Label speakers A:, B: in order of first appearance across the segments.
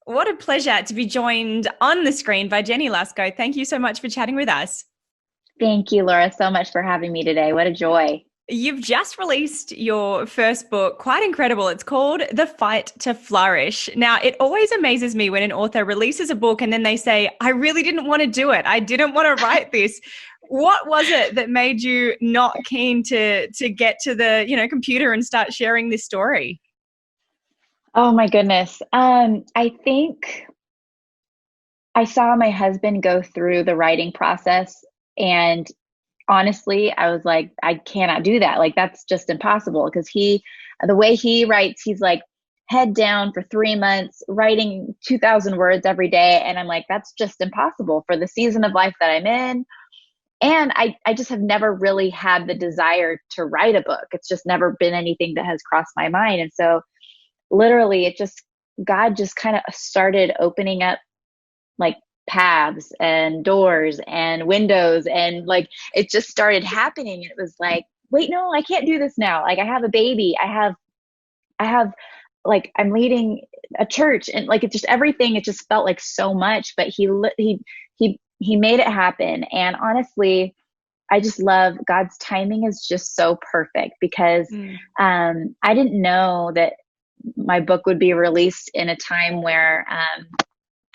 A: What a pleasure to be joined on the screen by Jennie Lusko. Thank you so much for chatting with us.
B: Thank you, Laura, so much for having me today. What a joy.
A: You've just released your first book, quite incredible. It's called The Fight to Flourish. Now, it always amazes me when an author releases a book and then they say, I really didn't want to do it. I didn't want to write this. What was it that made you not keen to get to the, computer and start sharing this story?
B: Oh my goodness. I think I saw my husband go through the writing process, and honestly, I was like, I cannot do that. Like, that's just impossible because the way he writes, he's like head down for 3 months, writing 2,000 words every day. And I'm like, that's just impossible for the season of life that I'm in. And I just have never really had the desire to write a book. It's just never been anything that has crossed my mind. And so literally God just kind of started opening up like paths and doors and windows, and like it just started happening. It was like, wait, no, I can't do this now. Like, I have a baby. I have like, I'm leading a church, and like, it just, everything, it just felt like so much, but he made it happen. And honestly, I just love God's timing is just so perfect because I didn't know that my book would be released in a time where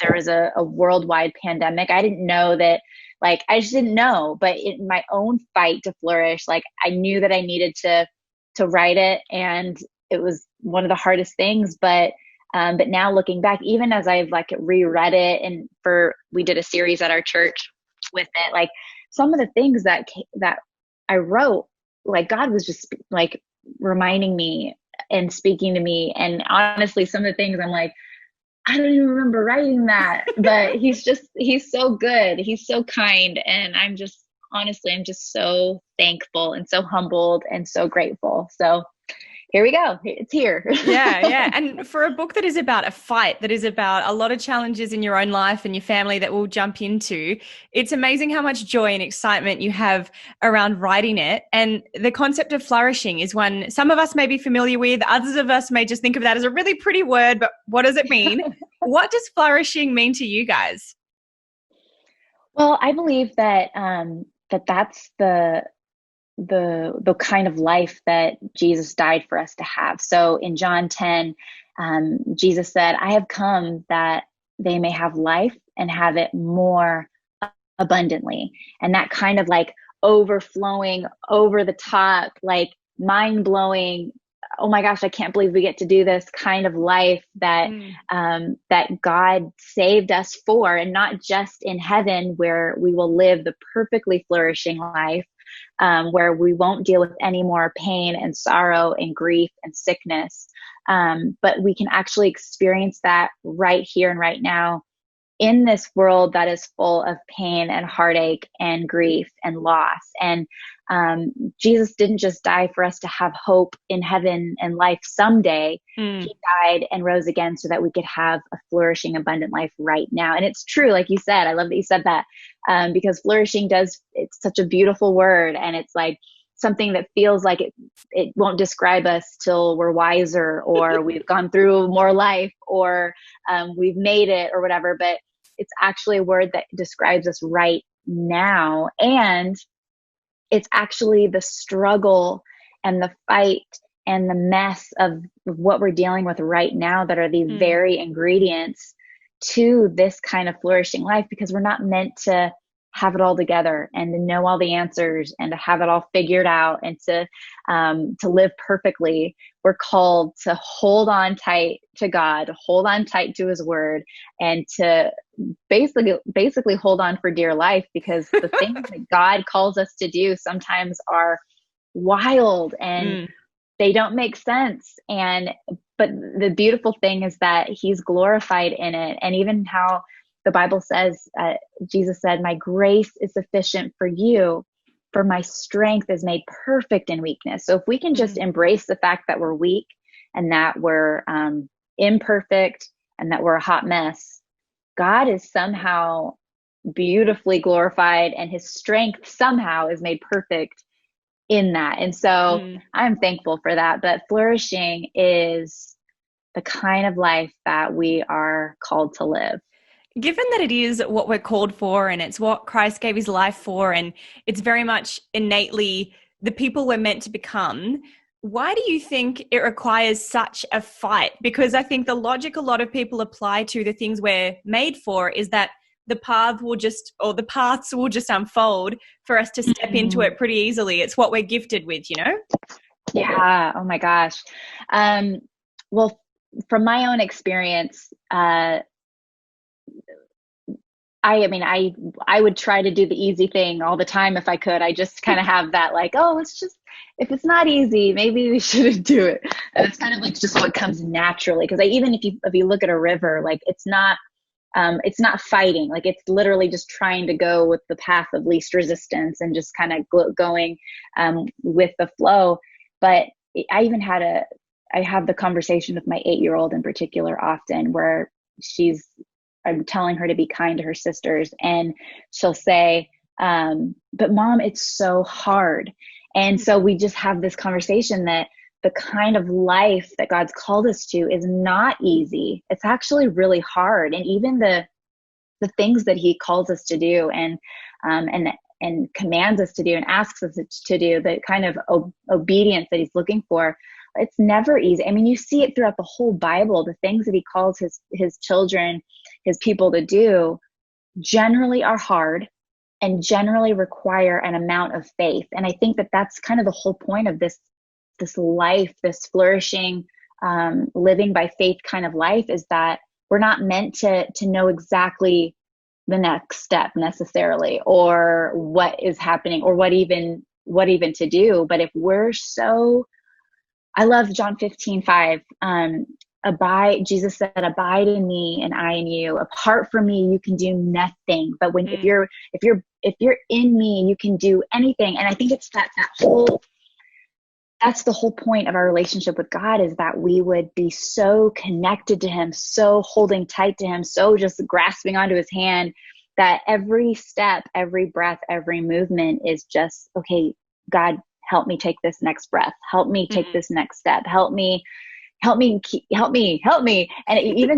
B: there was a worldwide pandemic. I didn't know that, like, I just didn't know, but in my own fight to flourish, like, I knew that I needed to write it. And it was one of the hardest things, but now looking back, even as I've like reread it, and we did a series at our church with it, like some of the things that I wrote, like God was just like reminding me and speaking to me. And honestly, some of the things I'm like, I don't even remember writing that, but he's so good. He's so kind. And I'm just so thankful and so humbled and so grateful. So here we go. It's here.
A: Yeah, yeah. And for a book that is about a fight, that is about a lot of challenges in your own life and your family that we'll jump into, it's amazing how much joy and excitement you have around writing it. And the concept of flourishing is one some of us may be familiar with, others of us may just think of that as a really pretty word, but what does it mean? What does flourishing mean to you guys?
B: Well, I believe that that's the kind of life that Jesus died for us to have. So in John 10, Jesus said, I have come that they may have life and have it more abundantly. And that kind of like overflowing, over the top, like mind blowing, oh my gosh, I can't believe we get to do this kind of life that God saved us for, and not just in heaven where we will live the perfectly flourishing life, where we won't deal with any more pain and sorrow and grief and sickness. But we can actually experience that right here and right now in this world that is full of pain and heartache and grief and loss. And Jesus didn't just die for us to have hope in heaven and life someday.
A: Mm.
B: He died and rose again so that we could have a flourishing, abundant life right now. And it's true, like you said, I love that you said that, because flourishing it's such a beautiful word. And it's like something that feels like it won't describe us till we're wiser, or we've gone through more life, or we've made it, or whatever. But it's actually a word that describes us right now. And it's actually the struggle and the fight and the mess of what we're dealing with right now that are these very ingredients to this kind of flourishing life, because we're not meant to have it all together and to know all the answers and to have it all figured out and to live perfectly. We're called to hold on tight to God, to hold on tight to his word, and to basically hold on for dear life, because the things that God calls us to do sometimes are wild and they don't make sense. But the beautiful thing is that he's glorified in it. And even how the Bible says, Jesus said, my grace is sufficient for you, for my strength is made perfect in weakness. So if we can just embrace the fact that we're weak and that we're imperfect and that we're a hot mess, God is somehow beautifully glorified, and his strength somehow is made perfect in that. And so I'm thankful for that. But flourishing is the kind of life that we are called to live.
A: Given that it is what we're called for and it's what Christ gave his life for, and it's very much innately the people we're meant to become, why do you think it requires such a fight? Because I think the logic a lot of people apply to the things we're made for is that the paths will just unfold for us to step into it pretty easily. It's what we're gifted with, you know?
B: Yeah. Oh my gosh. Well, from my own experience, I would try to do the easy thing all the time if I could. I just kind of have that like, oh, it's just, if it's not easy, maybe we shouldn't do it. And it's kind of like just what comes naturally. Because even if you look at a river, like it's not fighting. Like it's literally just trying to go with the path of least resistance and just kind of going with the flow. But I have the conversation with my 8-year-old in particular often, where I'm telling her to be kind to her sisters, and she'll say, but mom, it's so hard. And so we just have this conversation that the kind of life that God's called us to is not easy. It's actually really hard. And even the things that he calls us to do and commands us to do and asks us to do, the kind of obedience that he's looking for, it's never easy. I mean, you see it throughout the whole Bible. The things that he calls his children, his people to do, generally are hard and generally require an amount of faith. And I think that that's kind of the whole point of this life, this flourishing, living by faith kind of life, is that we're not meant to know exactly the next step necessarily, or what is happening, or what even to do. But if we're I love John 15:5. Jesus said, abide in me and I in you. Apart from me, you can do nothing. But if you're in me, you can do anything. And I think it's that's the whole point of our relationship with God, is that we would be so connected to him, so holding tight to him, so just grasping onto his hand, that every step, every breath, every movement is just, okay, God, help me take this next breath. Help me take this next step. Help me. And even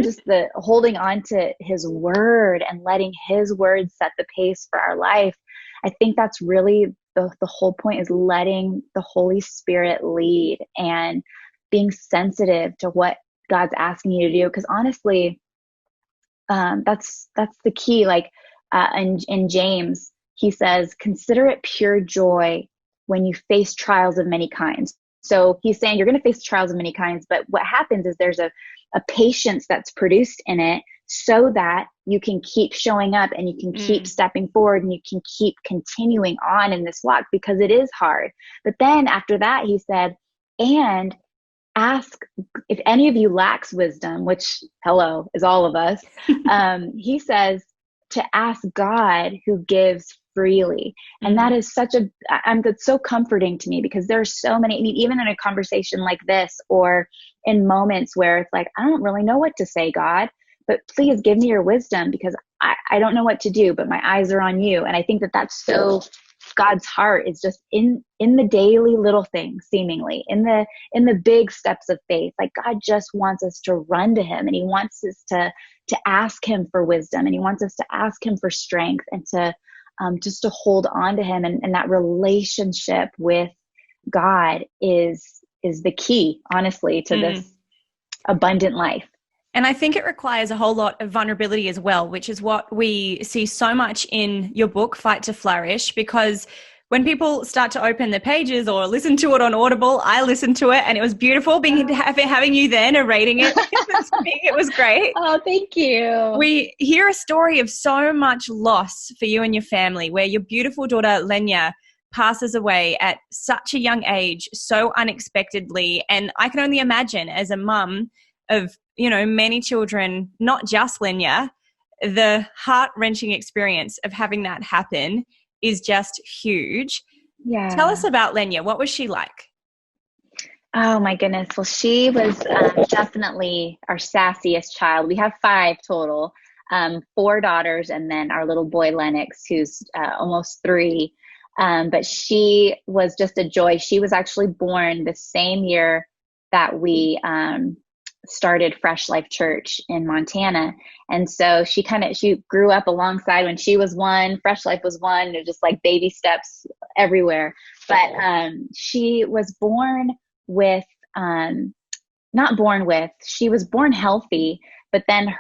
B: just the holding on to his word and letting his word set the pace for our life. I think that's really the whole point, is letting the Holy Spirit lead and being sensitive to what God's asking you to do. Because honestly, that's the key. Like in James, he says, consider it pure joy when you face trials of many kinds. So he's saying you're going to face trials of many kinds, but what happens is there's a patience that's produced in it, so that you can keep showing up and you can keep stepping forward and you can keep continuing on in this walk, because it is hard. But then after that, he said, and ask, if any of you lacks wisdom, which, hello, is all of us, he says to ask God, who gives freely. And that is that's so comforting to me, because there's so many, I mean, even in a conversation like this, or in moments where it's like, I don't really know what to say, God, but please give me your wisdom, because I don't know what to do, but my eyes are on you. And I think that that's so God's heart, is just in the daily little things, seemingly in the big steps of faith. Like God just wants us to run to him, and he wants us to ask him for wisdom, and he wants us to ask him for strength, and to just to hold on to him. And that relationship with God is the key, honestly, to this abundant life.
A: And I think it requires a whole lot of vulnerability as well, which is what we see so much in your book, Fight to Flourish, because when people start to open the pages or listen to it on Audible, I listened to it and it was beautiful having you there narrating it. It was great.
B: Oh, thank you.
A: We hear a story of so much loss for you and your family, where your beautiful daughter, Lenya, passes away at such a young age, so unexpectedly. And I can only imagine, as a mum of, many children, not just Lenya, the heart-wrenching experience of having that happen is just huge.
B: Yeah.
A: Tell us about Lenya. What was she like?
B: Oh my goodness. Well, she was definitely our sassiest child. We have 5 total, 4 daughters, and then our little boy Lennox, who's almost 3. But she was just a joy. She was actually born the same year that we started Fresh Life Church in Montana. And so she grew up alongside when she was one, Fresh Life was one, they're just like baby steps everywhere. But she was born with, not born with, she was born healthy, but then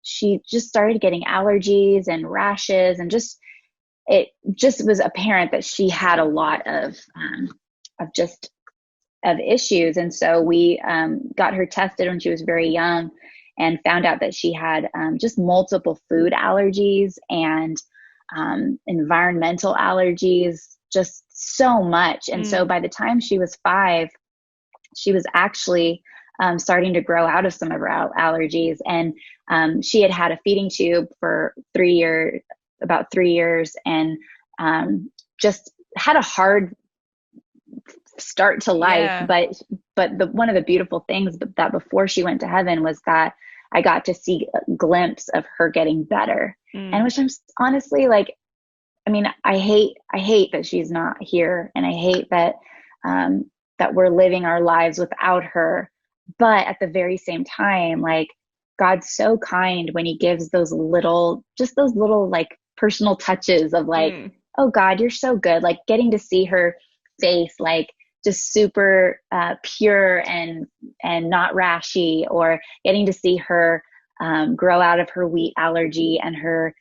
B: she just started getting allergies and rashes, and it just was apparent that she had a lot of issues. And so we got her tested when she was very young and found out that she had just multiple food allergies and environmental allergies, just so much. And so by the time she was 5, she was actually starting to grow out of some of her allergies. And she had a feeding tube for about 3 years, and just had a hard start to life.
A: Yeah.
B: But one of the beautiful things that before she went to heaven was that I got to see a glimpse of her getting better. And which I'm honestly like, I mean, I hate that she's not here, and I hate that that we're living our lives without her. But at the very same time, like, God's so kind when he gives those little like personal touches of like, oh God, you're so good. Like getting to see her face, like just super pure and not rashy, or getting to see her grow out of her wheat allergy and her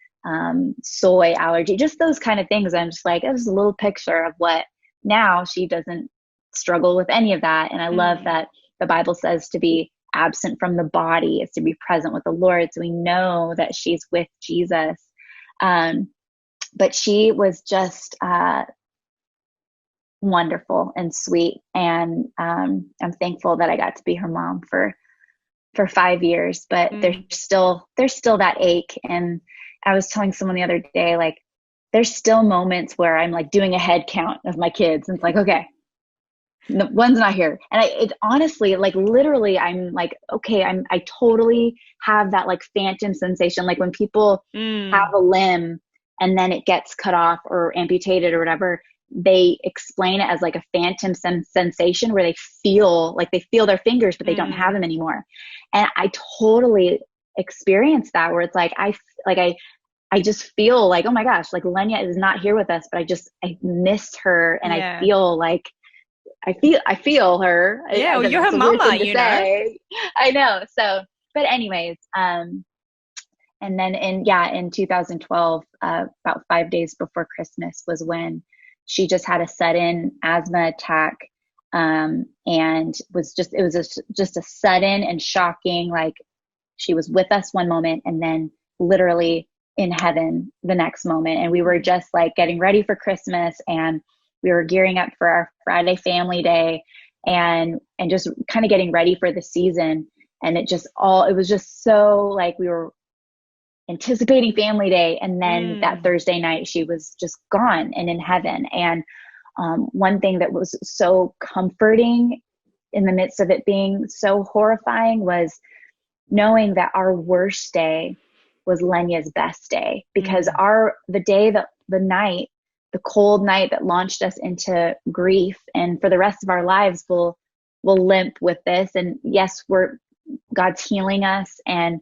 B: soy allergy, just those kind of things. I'm just like, it was a little picture of what now she doesn't struggle with any of that. And I love that the Bible says to be absent from the body is to be present with the Lord. So we know that she's with Jesus. But she was just wonderful and sweet. And I'm thankful that I got to be her mom for 5 years, but there's still that ache. And I was telling someone the other day, like, there's still moments where I'm like doing a head count of my kids, and it's like, okay, the one's not here. And it honestly, like literally, I'm like, okay, I totally have that like phantom sensation. Like when people have a limb and then it gets cut off or amputated or whatever, they explain it as like a phantom sensation where they feel their fingers, but they don't have them anymore. And I totally experienced that, where it's like, I just feel like, oh my gosh, like Lenya is not here with us, but I miss her. And I feel like, I feel her.
A: Yeah. Well, you're her mama, you know?
B: I know. So, but anyways, and then in 2012, about 5 days before Christmas was when she just had a sudden asthma attack. And it was just a sudden and shocking, like she was with us one moment and then literally in heaven the next moment. And we were just like getting ready for Christmas, and we were gearing up for our Friday family day, and just kind of getting ready for the season. And it was just so like we were anticipating family day. And then that Thursday night, she was just gone and in heaven. And one thing that was so comforting in the midst of it being so horrifying was knowing that our worst day was Lenya's best day, because the cold night that launched us into grief, and for the rest of our lives we'll limp with this. And yes, God's healing us, and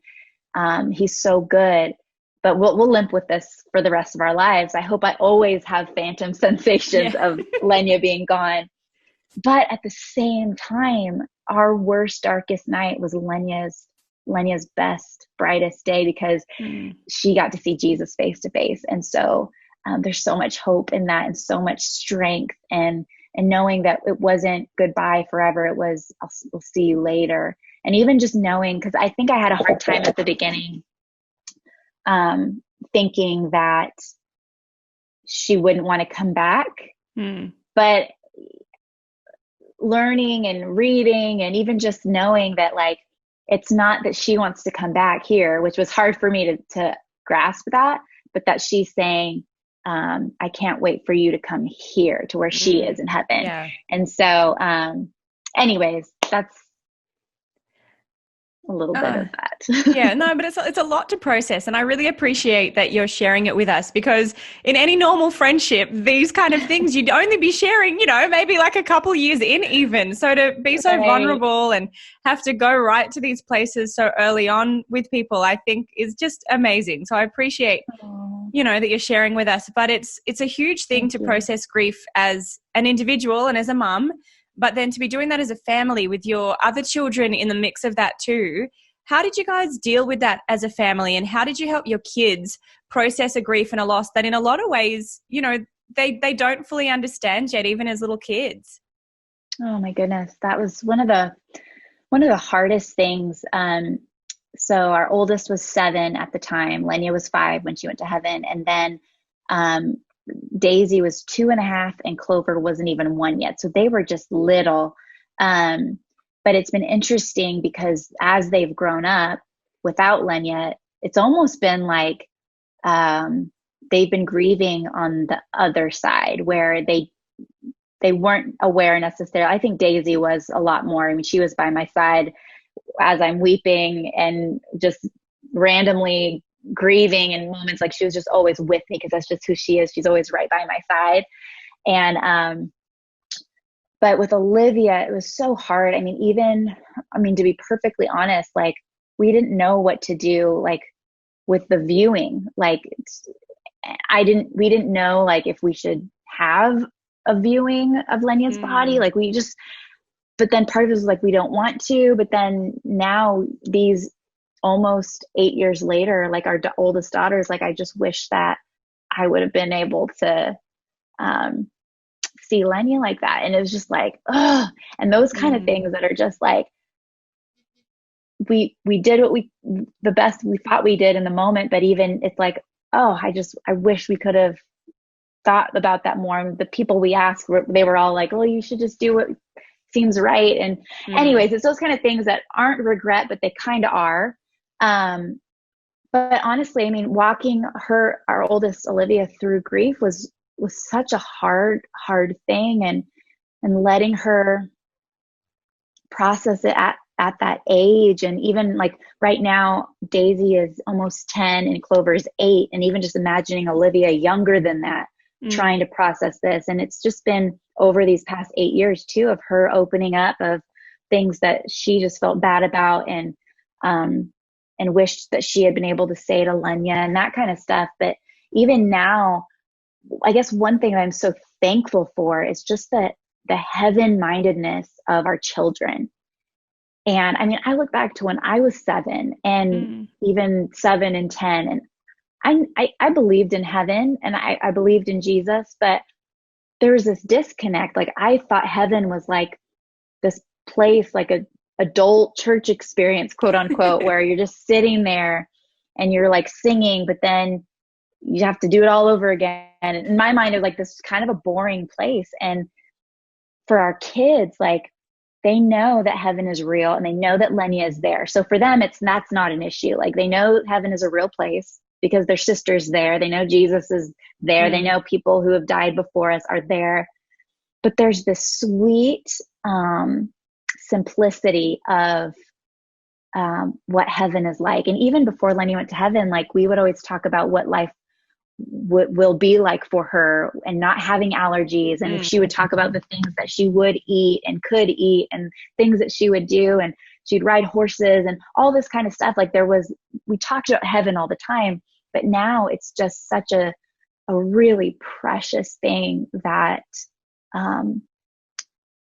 B: he's so good, but we'll limp with this for the rest of our lives. I hope I always have phantom sensations of Lenya being gone. But at the same time, our worst, darkest night was Lenya's best, brightest day, because she got to see Jesus face to face. And so there's so much hope in that, and so much strength, and knowing that it wasn't goodbye forever. It was, we'll see you later. And even just knowing, because I think I had a hard time at the beginning thinking that she wouldn't want to come back. But learning and reading, and even just knowing that, like, it's not that she wants to come back here, which was hard for me to grasp that, but that she's saying, I can't wait for you to come here to where she is in heaven. Yeah. And so anyways, a little bit
A: Uh,
B: of that.
A: Yeah, no, but it's a lot to process, and I really appreciate that you're sharing it with us, because in any normal friendship, these kind of things you'd only be sharing, maybe like a couple years in even. So to be so
B: Right.
A: vulnerable and have to go right to these places so early on with people, I think is just amazing. So I appreciate,
B: Oh,
A: that you're sharing with us. But it's a huge thing
B: thank
A: to
B: you.
A: process grief as an individual and as a mum, but then to be doing that as a family with your other children in the mix of that too. How did you guys deal with that as a family, and how did you help your kids process a grief and a loss that in a lot of ways, they don't fully understand yet, even as little kids?
B: Oh my goodness, that was one of the hardest things. So our oldest was 7 at the time. Lenya was 5 when she went to heaven, and then um, Daisy was 2.5, and Clover wasn't even 1 yet. So they were just little. Um, but it's been interesting because as they've grown up without Lenya, it's almost been like um, they've been grieving on the other side where they weren't aware necessarily. I think Daisy was a lot more. I mean, she was by my side as I'm weeping and just randomly grieving in moments. Like she was just always with me because that's just who she is. She's always right by my side. And but with Olivia, it was so hard. To be perfectly honest, like we didn't know what to do, like with the viewing. Like we didn't know like if we should have a viewing of Lenya's body.
A: Mm,
B: Like but then part of it was like, we don't want to, but then now these almost 8 years later, like our oldest daughter is like, I just wish that I would have been able to um, see Lenya like that. And it was just like, oh, and those kind of
A: mm,
B: things that are just like, we did the best we thought we did in the moment, but even it's like, oh, I wish we could have thought about that more. And the people we asked, they were all like, well, you should just do what seems right. And
A: mm,
B: anyways, it's those kind of things that aren't regret, but they kind of are. Um, but honestly, I mean, walking our oldest Olivia through grief was such a hard thing, and letting her process it at that age. And even like right now, Daisy is almost 10 and Clover is 8. And even just imagining Olivia younger than that, trying
A: mm,
B: to process this. And it's just been over these past 8 years too, of her opening up of things that she just felt bad about, um, and wished that she had been able to say to Lenya and that kind of stuff. But even now, I guess one thing I'm so thankful for is just the heaven mindedness of our children. And I mean, I look back to when I was 7 and
A: mm,
B: even 7 and 10, and I believed in heaven and I believed in Jesus, but there was this disconnect. Like I thought heaven was like this place, like a adult church experience, quote unquote, where you're just sitting there and you're like singing, but then you have to do it all over again. And in my mind, it was like this kind of a boring place. And for our kids, like they know that heaven is real and they know that Lenya is there. So for them, that's not an issue. Like they know heaven is a real place because their sister's there. They know Jesus is there. They
A: mm,
B: know people who have died before us are there. But there's this sweet simplicity of what heaven is like. And even before Lenya went to heaven, like we would always talk about what life will be like for her and not having allergies, and she
A: mm,
B: would talk about the things that she would eat and could eat and things that she would do, and she'd ride horses and all this kind of stuff. Like we talked about heaven all the time, but now it's just such a really precious thing that um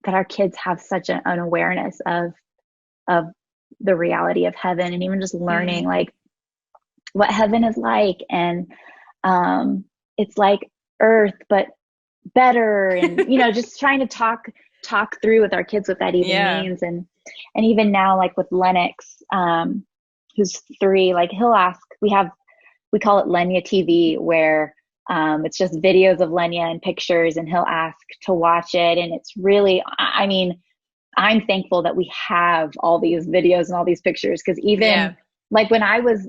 B: that our kids have such an awareness of the reality of heaven, and even just learning
A: mm,
B: like what heaven is like. And it's like earth but better, and just trying to talk through with our kids what that even
A: yeah.
B: means. And even now, like with Lennox, who's 3, like he'll ask, we call it Lenya TV, where it's just videos of Lenya and pictures, and he'll ask to watch it. And it's really, I mean, I'm thankful that we have all these videos and all these pictures, because even
A: Yeah.
B: like when I was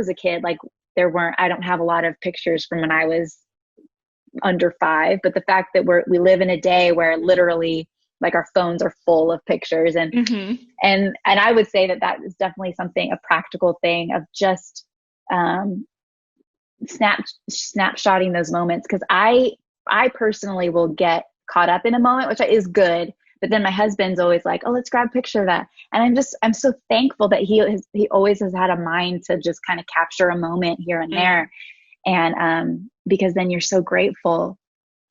B: a kid, like I don't have a lot of pictures from when I was under 5, but the fact that we live in a day where literally like our phones are full of pictures. And
A: Mm-hmm.
B: and I would say that that is definitely something, a practical thing of just um snapshotting those moments, because I personally will get caught up in a moment, which is good. But then my husband's always like, "Oh, let's grab a picture of that." And I'm so thankful that he always has had a mind to just kind of capture a moment here and
A: Mm.
B: there. And because then you're so grateful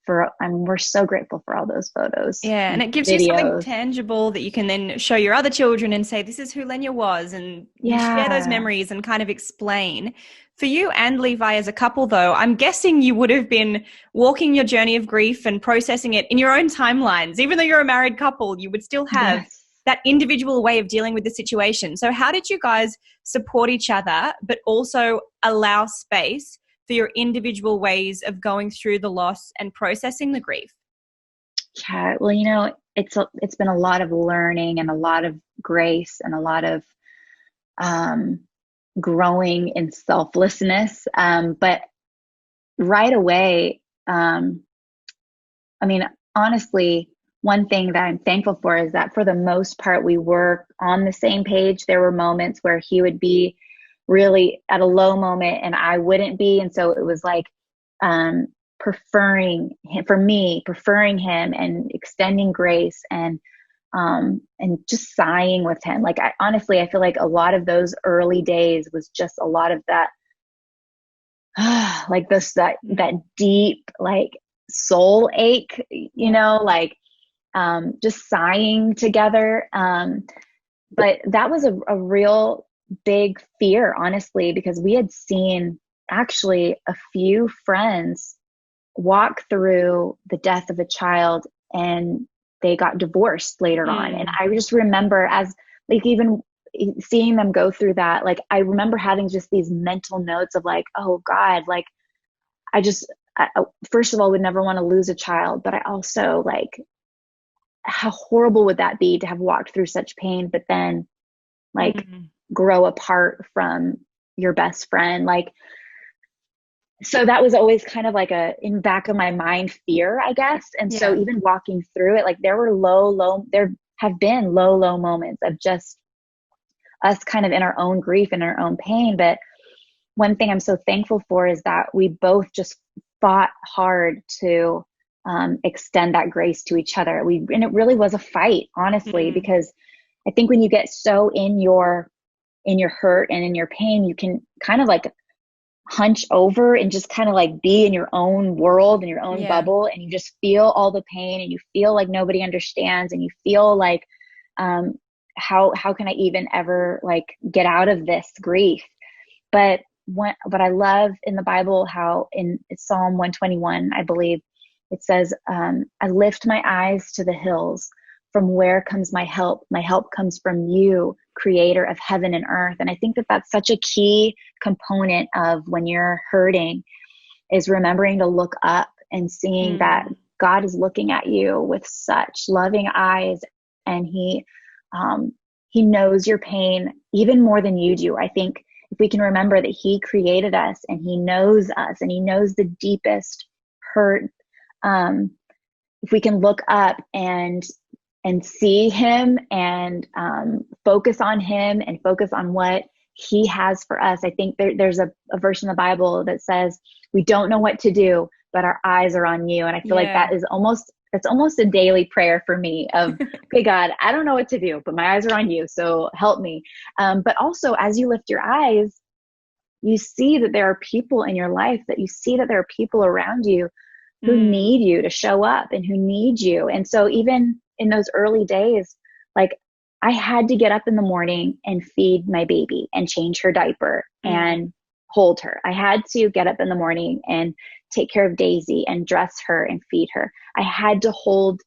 B: for, we're so grateful for all those photos
A: Yeah, and
B: and
A: it gives you something
B: videos.
A: tangible that you can then show your other children and say, this is who Lenya was. And you share those
B: Yeah.
A: memories and kind of explain. For you and Levi as a couple, though, I'm guessing you would have been walking your journey of grief and processing it in your own timelines. Even though you're a married couple, you would still have
B: Yes.
A: that individual way of dealing with the situation. So, how did you guys support each other, but also allow space for your individual ways of going through the loss and processing the grief?
B: Yeah. Well, it's been a lot of learning and a lot of grace and a lot of um, growing in selflessness. But right away, I mean, honestly, one thing that I'm thankful for is that for the most part, we were on the same page. There were moments where he would be really at a low moment and I wouldn't be. And so it was like, um, preferring him, for me, preferring him and extending grace and just sighing with him. Like, honestly, I feel like a lot of those early days was just a lot of that, like that deep, like soul ache, like, just sighing together. But that was a real big fear, honestly, because we had seen actually a few friends walk through the death of a child and they got divorced later on. And
A: Mm.
B: I just remember, as like, even seeing them go through that, like, I remember having just these mental notes of like, oh God, like, I just, first of all, would never want to lose a child, but I also, like, how horrible would that be to have walked through such pain, but then, like,
A: Mm.
B: grow apart from your best friend? Like, so that was always kind of like a in back of my mind fear, I guess. And so
A: Yeah.
B: even walking through it, like, there were there have been low moments of just us kind of in our own grief and our own pain. But one thing I'm so thankful for is that we both just fought hard to extend that grace to each other. And it really was a fight, honestly,
A: Mm.
B: because I think when you get so in your hurt and in your pain, you can kind of like hunch over and just kind of like be in your own world and your own
A: Yeah.
B: bubble, and you just feel all the pain and you feel like nobody understands, and you feel like, um, how can I even ever, like, get out of this grief? But what I love in the Bible, how in Psalm 121, I believe, it says, I lift my eyes to the hills. From where comes my help? My help comes from you, creator of heaven and earth. And I think that that's such a key component of when you're hurting, is remembering to look up and seeing that
A: Mm.
B: God is looking at you with such loving eyes, and he knows your pain even more than you do. I think if we can remember that he created us and he knows us and he knows the deepest hurt, um, if we can look up and see him and focus on him and focus on what he has for us. I think there's a verse in the Bible that says, we don't know what to do, but our eyes are on you. And I feel like
A: Yeah.
B: it's almost a daily prayer for me of, okay, God, I don't know what to do, but my eyes are on you, so help me. But also, as you lift your eyes, you see that there are people in your life, that you see that there are people around you who
A: Mm.
B: need you to show up and who need you. And so even in those early days, like, I had to get up in the morning and feed my baby and change her diaper
A: Mm.
B: and hold her. I had to get up in the morning and take care of Daisy and dress her and feed her. I had to hold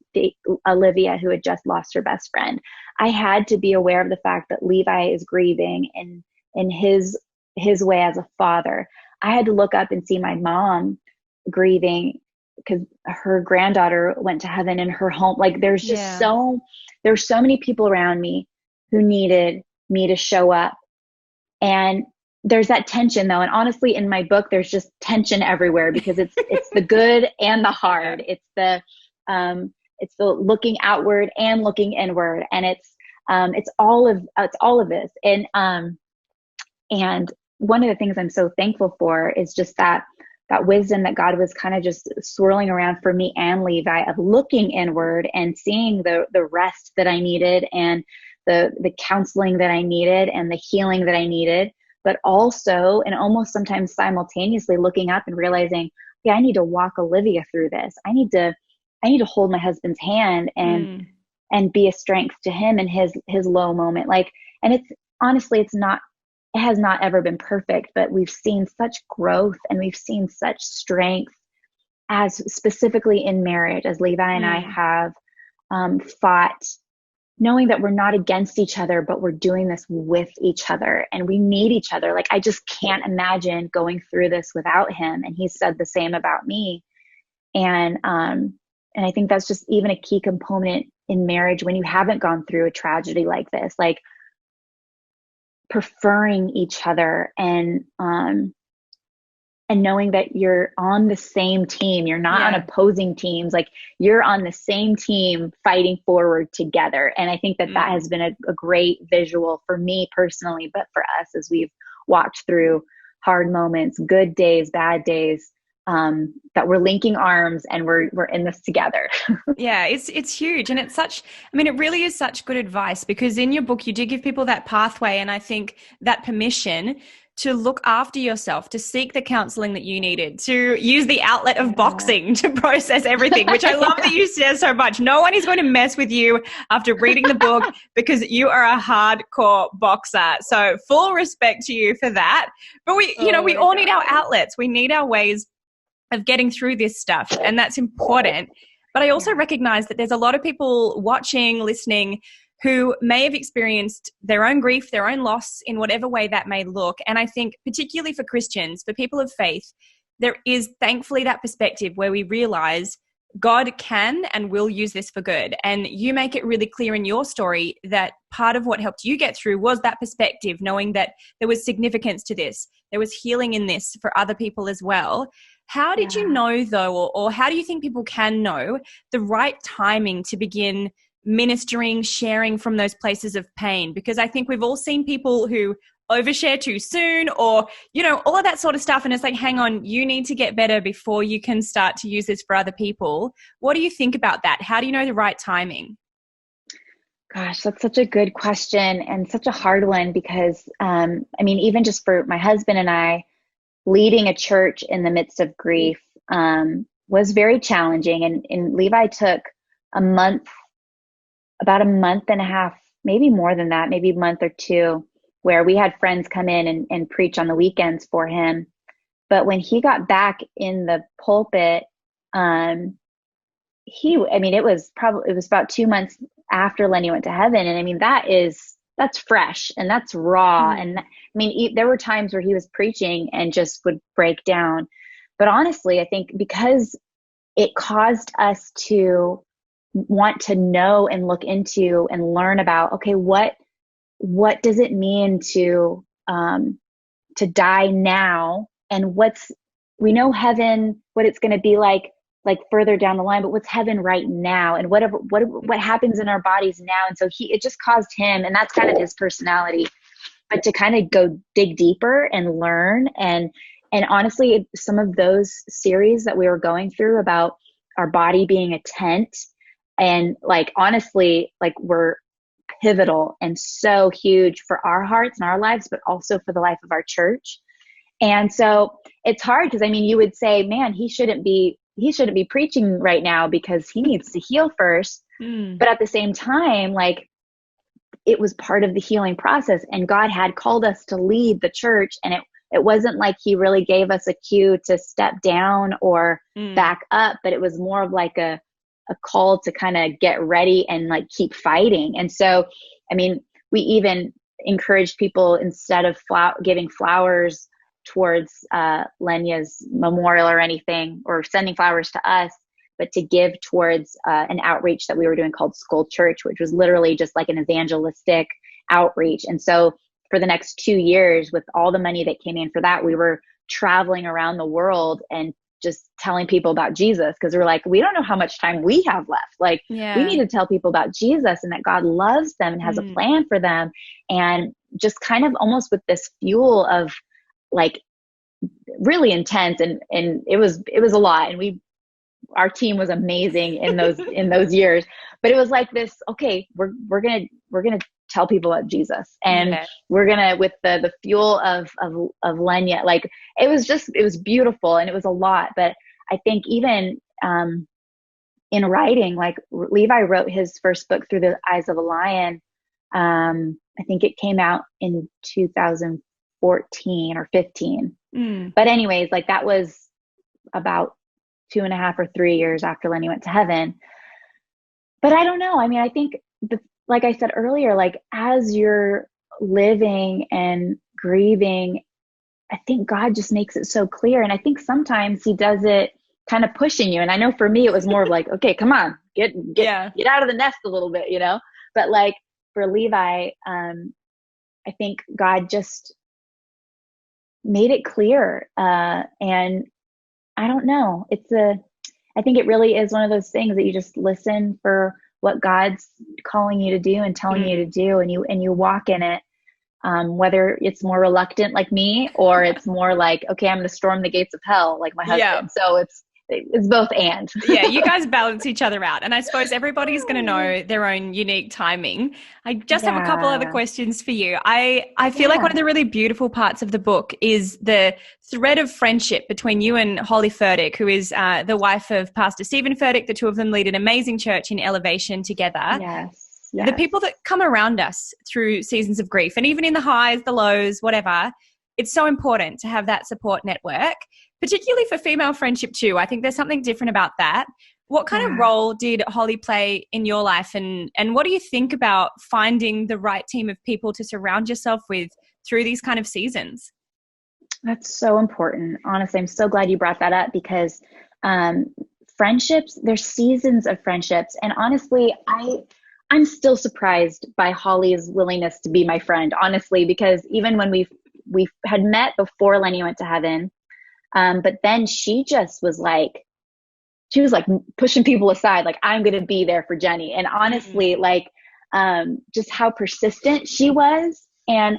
B: Olivia, who had just lost her best friend. I had to be aware of the fact that Levi is grieving in his way as a father. I had to look up and see my mom grieving because her granddaughter went to heaven in her home. Like,
A: Yeah.
B: there's so many people around me who needed me to show up. And there's that tension, though. And honestly, in my book, there's just tension everywhere, because it's the good and the
A: Yeah.
B: hard. It's the it's the looking outward and looking inward. And it's all of this. And one of the things I'm so thankful for is just that wisdom that God was kind of just swirling around for me and Levi, of looking inward and seeing the rest that I needed, and the counseling that I needed, and the healing that I needed, but also, and almost sometimes simultaneously, looking up and realizing, yeah, I need to walk Olivia through this. I need to hold my husband's hand and be a strength to him in his low moment. Like, and it's honestly, it has not ever been perfect, but we've seen such growth and we've seen such strength, as specifically in marriage, as Levi and I have fought, knowing that we're not against each other, but we're doing this with each other, and we need each other. Like, I just can't imagine going through this without him. And he said the same about me. And I think that's just even a key component in marriage when you haven't gone through a tragedy like this, like preferring each other and knowing that you're on the same team. You're not on opposing teams. Like, you're on the same team fighting forward together. And I think that has been a great visual for me personally, but for us as we've walked through hard moments, good days, bad days, that we're linking arms and we're in this together.
A: Yeah, it's huge. And it's such, I mean, it really is such good advice, because in your book, you do give people that pathway. And I think that permission to look after yourself, to seek the counseling that you needed, to use the outlet of boxing to process everything, which I love that you say so much. No one is going to mess with you after reading the book, because you are a hardcore boxer. So full respect to you for that. But we all need our outlets. We need our ways of getting through this stuff, and that's important. But I also recognize that there's a lot of people watching, listening, who may have experienced their own grief, their own loss in whatever way that may look. And I think particularly for Christians, for people of faith, there is thankfully that perspective where we realize God can and will use this for good. And you make it really clear in your story that part of what helped you get through was that perspective, knowing that there was significance to this. There was healing in this for other people as well. How did you know, though, or how do you think people can know the right timing to begin ministering, sharing from those places of pain? Because I think we've all seen people who overshare too soon, or, all of that sort of stuff. And it's like, hang on, you need to get better before you can start to use this for other people. What do you think about that? How do you know the right timing?
B: Gosh, that's such a good question, and such a hard one, because, even just for my husband and I, leading a church in the midst of grief was very challenging. And Levi took about a month and a half, maybe more than that, maybe a month or two, where we had friends come in and preach on the weekends for him. But when he got back in the pulpit, it was about 2 months after Lenya went to heaven. And that's fresh and that's raw. And there were times where he was preaching and just would break down. But honestly, I think because it caused us to want to know and look into and learn about, okay, what does it mean to die now? And we know heaven, what it's going to be like further down the line, but what's heaven right now, and what happens in our bodies now? And so it just caused him, and that's kind of his personality, but to kind of go dig deeper and learn. And honestly, some of those series that we were going through about our body being a tent, and honestly, were pivotal and so huge for our hearts and our lives, but also for the life of our church. And so it's hard, because you would say, man, he shouldn't be preaching right now because he needs to heal first. But at the same time, it was part of the healing process, and God had called us to lead the church. And it wasn't like he really gave us a cue to step down or back up, but it was more of a call to kind of get ready and keep fighting. And so, we even encouraged people, instead of giving flowers towards Lenya's memorial or anything, or sending flowers to us, but to give towards an outreach that we were doing called School Church, which was literally just an evangelistic outreach. And so for the next 2 years, with all the money that came in for that, we were traveling around the world and just telling people about Jesus, because we're like, we don't know how much time we have left. Like, we
A: Yeah.
B: need to tell people about Jesus and that God loves them and has a plan for them. And just kind of almost with this fuel of like really intense, and it was a lot. And our team was amazing in those years, but it was like this, okay, we're gonna tell people about Jesus, and
A: Yeah.
B: we're gonna, with the fuel of Lenya, like it was beautiful, and it was a lot. But I think even in writing, like Levi wrote his first book, Through the Eyes of a Lion. I think it came out in 2014 or 15. But anyways, like that was about 2.5 or 3 years after Lenny went to heaven. But I don't know. I mean, I think like I said earlier, like as you're living and grieving, I think God just makes it so clear. And I think sometimes he does it kind of pushing you. And I know for me, it was more of like, okay, come on, get out of the nest a little bit, But like for Levi, I think God just made it clear. And I don't know. I think it really is one of those things that you just listen for what God's calling you to do and telling you to do, and you walk in it. Whether it's more reluctant like me, or it's more like, okay, I'm going to storm the gates of hell like my husband.
A: Yeah.
B: So it's both and.
A: Yeah, you guys balance each other out. And I suppose everybody's going to know their own unique timing. I just have a couple other questions for you. I feel like one of the really beautiful parts of the book is the thread of friendship between you and Holly Furtick, who is the wife of Pastor Stephen Furtick. The two of them lead an amazing church in Elevation together.
B: Yes.
A: The people that come around us through seasons of grief, and even in the highs, the lows, whatever, it's so important to have that support network, particularly for female friendship too. I think there's something different about that. What kind of role did Holly play in your life? And what do you think about finding the right team of people to surround yourself with through these kind of seasons?
B: That's so important. Honestly, I'm so glad you brought that up, because friendships, there's seasons of friendships. And honestly, I'm still surprised by Holly's willingness to be my friend, honestly, because even when we had met before Lenny went to heaven, but then she was like pushing people aside, like, I'm going to be there for Jennie. And honestly, like, just how persistent she was. And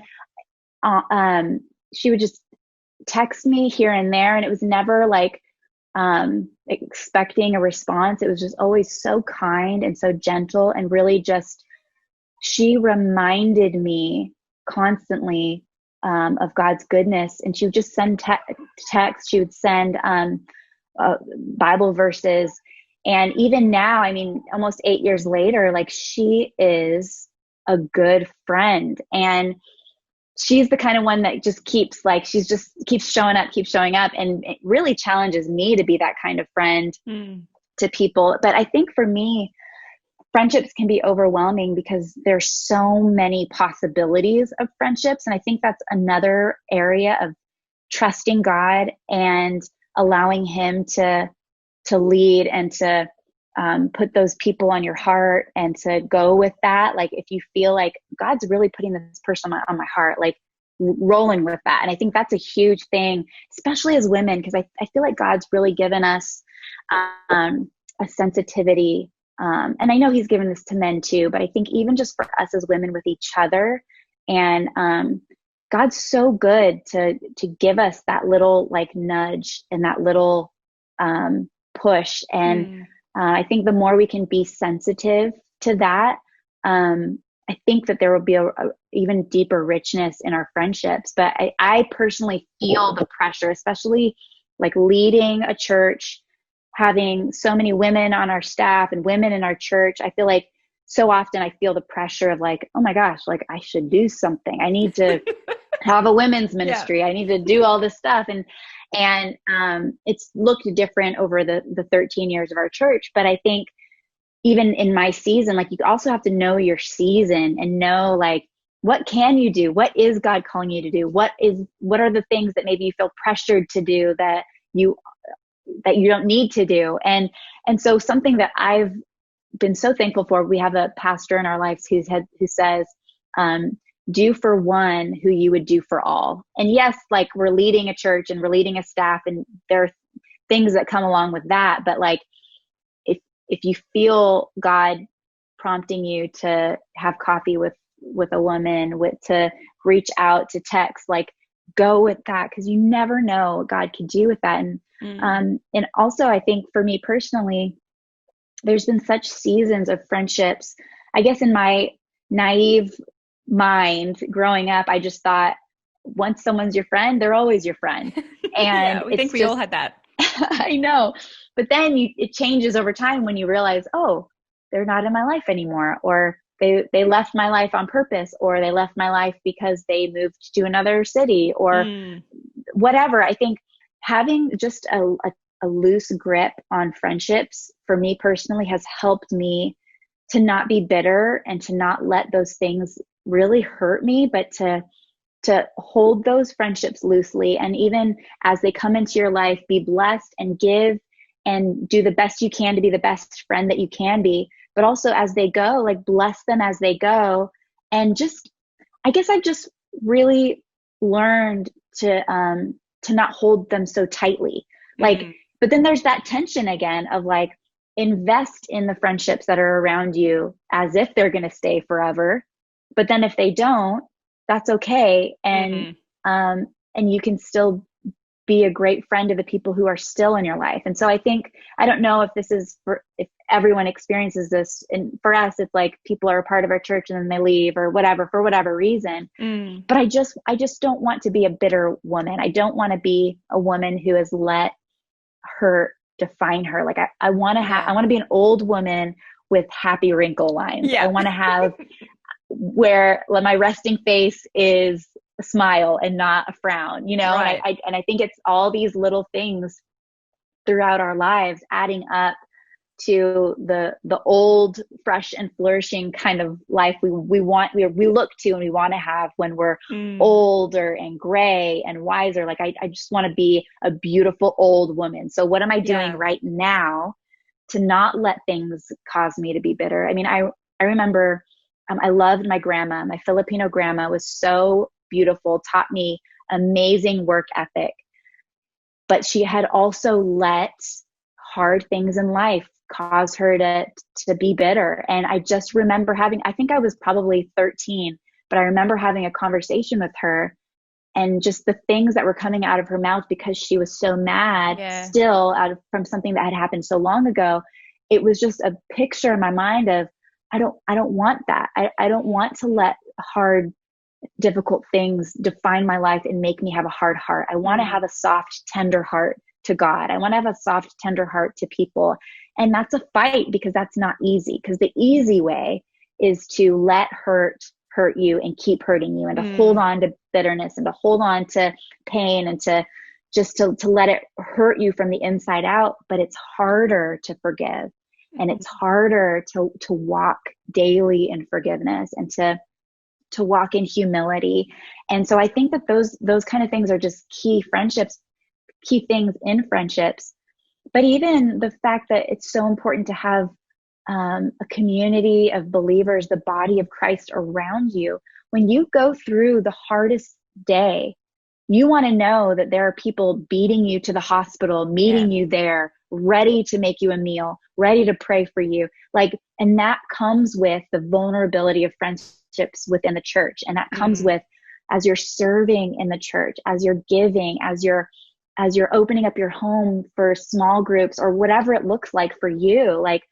B: she would just text me here and there, and it was never like expecting a response. It was just always so kind and so gentle, and really just, she reminded me constantly of God's goodness. And she would just send text. She would send Bible verses. And even now, I mean, almost 8 years later, like, she is a good friend. And she's the kind of one that just keeps showing up. And it really challenges me to be that kind of friend to people. But I think for me, friendships can be overwhelming because there's so many possibilities of friendships. And I think that's another area of trusting God and allowing him to lead and to put those people on your heart, and to go with that. Like, if you feel like God's really putting this person on my heart, like, rolling with that. And I think that's a huge thing, especially as women, because I feel like God's really given us a sensitivity. And I know he's given this to men too, but I think even just for us as women with each other, and God's so good to give us that little like nudge and that little push. And I think the more we can be sensitive to that, I think that there will be a even deeper richness in our friendships. But I personally feel the pressure, especially like leading a church, having so many women on our staff and women in our church. I feel like so often I feel the pressure of like, oh my gosh, like, I should do something. I need to have a women's ministry. I need to do all this stuff. And it's looked different over the 13 years of our church. But I think even in my season, like, you also have to know your season and know, like, what can you do? What is God calling you to do? What are the things that maybe you feel pressured to do that you don't need to do? And so something that I've been so thankful for, we have a pastor in our lives who says, do for one who you would do for all. And yes, like, we're leading a church and we're leading a staff, and there are things that come along with that. But like, if you feel God prompting you to have coffee with a woman, to reach out, to text, like, go with that, because you never know what God could do with that. And also, I think for me personally, there's been such seasons of friendships. I guess in my naive mind growing up, I just thought once someone's your friend, they're always your friend. And
A: Yeah, we
B: it's
A: think we all
B: just,
A: had that.
B: I know, but then it changes over time when you realize, oh, they're not in my life anymore, or they left my life on purpose, or they left my life because they moved to another city, or whatever. I think having just a loose grip on friendships for me personally has helped me to not be bitter and to not let those things really hurt me, but to hold those friendships loosely. And even as they come into your life, be blessed and give and do the best you can to be the best friend that you can be. But also as they go, like, bless them as they go. And just, I guess I've just really learned to not hold them so tightly. Like, but then there's that tension again of like, invest in the friendships that are around you as if they're going to stay forever. But then if they don't, that's okay. And you can still be a great friend to the people who are still in your life. And so I think, I don't know if this is if everyone experiences this. And for us, it's like people are a part of our church and then they leave or whatever, for whatever reason. But I just don't want to be a bitter woman. I don't want to be a woman who has let hurt define her. Like, I want to I want to be an old woman with happy wrinkle lines. I want to have where my resting face is a smile and not a frown, you know? Right. And I think it's all these little things throughout our lives adding up to the old, fresh and flourishing kind of life we look to and we want to have when we're older and gray and wiser. Like, I just want to be a beautiful old woman. So what am I doing right now to not let things cause me to be bitter? I mean, I remember I loved my grandma. My Filipino grandma was so beautiful, taught me amazing work ethic. But she had also let hard things in life cause her to be bitter. And I just remember I think I was probably 13, but I remember having a conversation with her, and just the things that were coming out of her mouth because she was so mad still from something that had happened so long ago. It was just a picture in my mind of, I don't want that. I don't want to let hard, difficult things define my life and make me have a hard heart. I want to have a soft, tender heart to God. I want to have a soft, tender heart to people. And that's a fight, because that's not easy. Because the easy way is to let hurt you and keep hurting you, and to hold on to bitterness and to hold on to pain and to just to let it hurt you from the inside out. But it's harder to forgive. And it's harder to walk daily in forgiveness and to walk in humility. And so I think that those kind of things are just key things in friendships. But even the fact that it's so important to have a community of believers, the body of Christ around you. When you go through the hardest day, you want to know that there are people beating you to the hospital, meeting you there, ready to make you a meal, ready to pray for you. Like, and that comes with the vulnerability of friendships within the church. And that comes with, as you're serving in the church, as you're giving, as you're opening up your home for small groups or whatever it looks like for you. Like,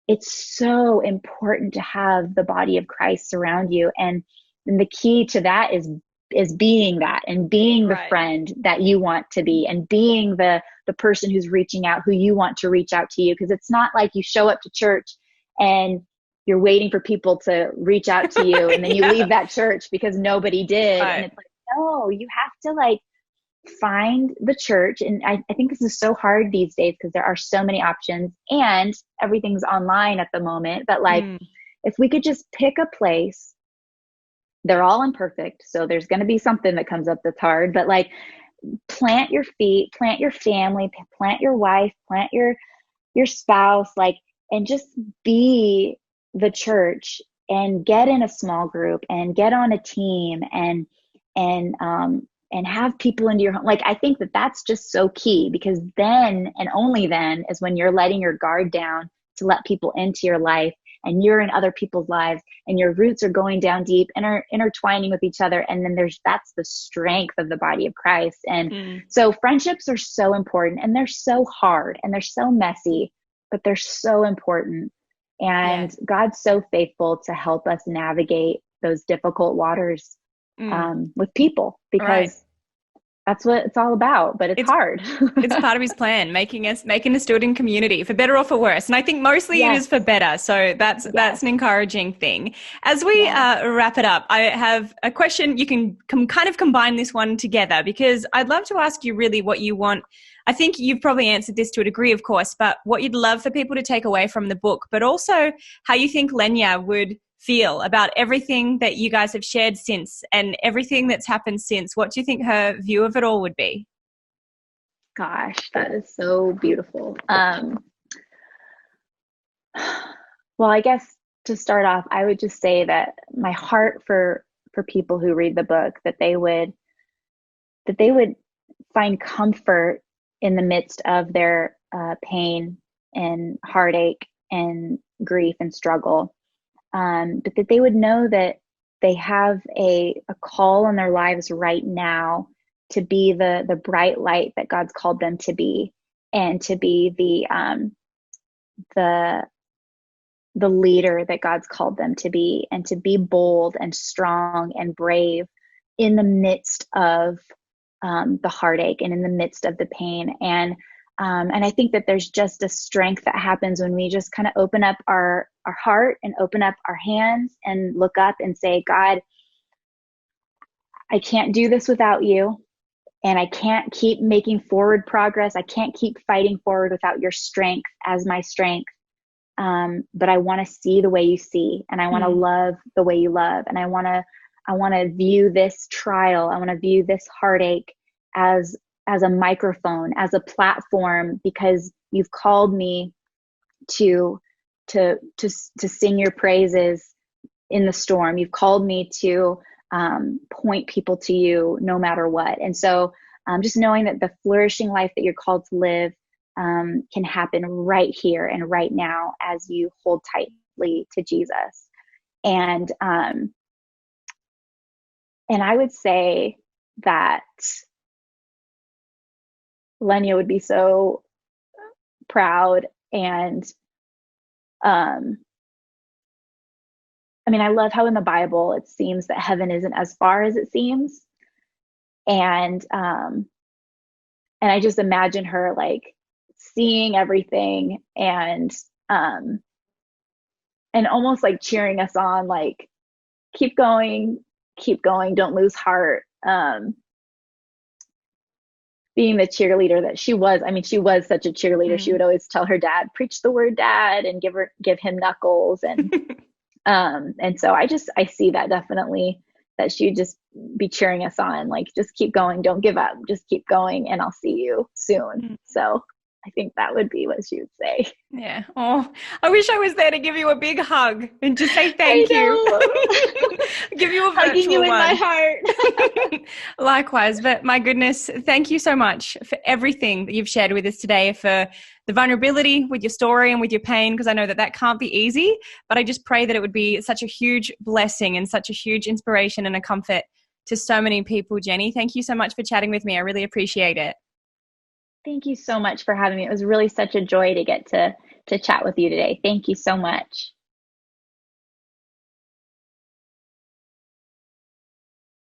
B: it's so important to have the body of Christ surround you. And the key to that is being that, and being the friend that you want to be, and being the person who's reaching out, who you want to reach out to you. Because it's not like you show up to church and you're waiting for people to reach out to you and then you leave that church because nobody did. And it's like, no, you have to like find the church. And I think this is so hard these days because there are so many options and everything's online at the moment. But like, if we could just pick a place, they're all imperfect. So there's going to be something that comes up that's hard, but like, plant your feet, plant your family, plant your wife, plant your spouse, like, and just be the church, and get in a small group and get on a team and and have people into your home. Like, I think that that's just so key, because then and only then is when you're letting your guard down to let people into your life, and you're in other people's lives, and your roots are going down deep and are intertwining with each other. And then that's the strength of the body of Christ. And so friendships are so important, and they're so hard, and they're so messy, but they're so important. And God's so faithful to help us navigate those difficult waters with people, because that's what it's all about, but it's hard.
A: It's part of his plan, making us do it in community, for better or for worse. And I think mostly it is for better. So that's an encouraging thing. As we wrap it up, I have a question. You can kind of combine this one together, because I'd love to ask you really what you want. I think you've probably answered this to a degree, of course, but what you'd love for people to take away from the book, but also how you think Lenya would feel about everything that you guys have shared since, and everything that's happened since. What do you think her view of it all would be?
B: Gosh, that is so beautiful. Well, I guess to start off, I would just say that my heart for people who read the book, that they would find comfort in the midst of their pain and heartache and grief and struggle. But that they would know that they have a call in their lives right now to be the bright light that God's called them to be, and to be the leader that God's called them to be, and to be bold and strong and brave in the midst of the heartache and in the midst of the pain. And I think that there's just a strength that happens when we just kind of open up our heart and open up our hands and look up and say, God, I can't do this without you. And I can't keep making forward progress. I can't keep fighting forward without your strength as my strength. But I want to see the way you see, and I want to love the way you love. And I want to view this trial, I want to view this heartache as a microphone, as a platform, because you've called me to sing your praises in the storm. You've called me to point people to you no matter what. And so just knowing that the flourishing life that you're called to live can happen right here and right now as you hold tightly to Jesus. And I would say that Lenya would be so proud. And I mean, I love how in the Bible it seems that heaven isn't as far as it seems. And I just imagine her like seeing everything and almost like cheering us on, like, keep going, don't lose heart. Being the cheerleader that she was. I mean, she was such a cheerleader. She would always tell her dad, preach the word, Dad, and give him knuckles. And so I see that definitely, that she would just be cheering us on, like, just keep going, don't give up, just keep going, and I'll see you soon. So I think that would be what she would say.
A: Yeah. Oh, I wish I was there to give you a big hug and just say thank you. Give you a virtual
B: hugging you in
A: one.
B: my heart.
A: Likewise. But my goodness, thank you so much for everything that you've shared with us today, for the vulnerability with your story and with your pain, because I know that can't be easy, but I just pray that it would be such a huge blessing and such a huge inspiration and a comfort to so many people. Jennie, thank you so much for chatting with me. I really appreciate it.
B: Thank you so much for having me. It was really such a joy to get to chat with you today. Thank you so much.